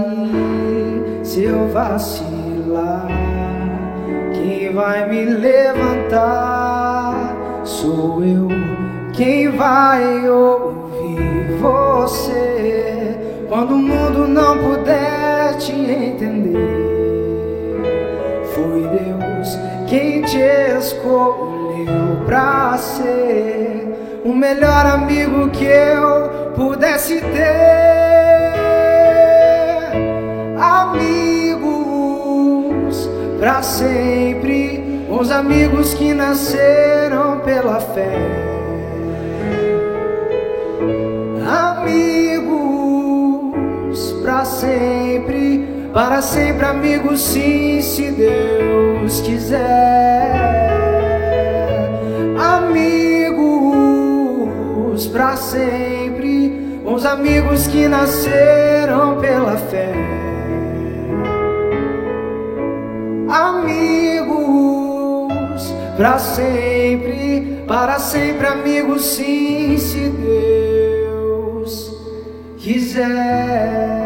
cair se eu vacilar. Quem vai me levantar sou eu. Quem vai ouvir você quando o mundo não puder te entender? Foi Deus quem te escolheu pra ser o melhor amigo que eu pudesse ter. Amigos pra sempre, os amigos que nasceram pela fé. Amigos pra sempre, para sempre amigos, sim, se Deus quiser. Amigos pra sempre, bons amigos que nasceram pela fé. Amigos pra sempre, para sempre amigos, sim, se Deus quiser.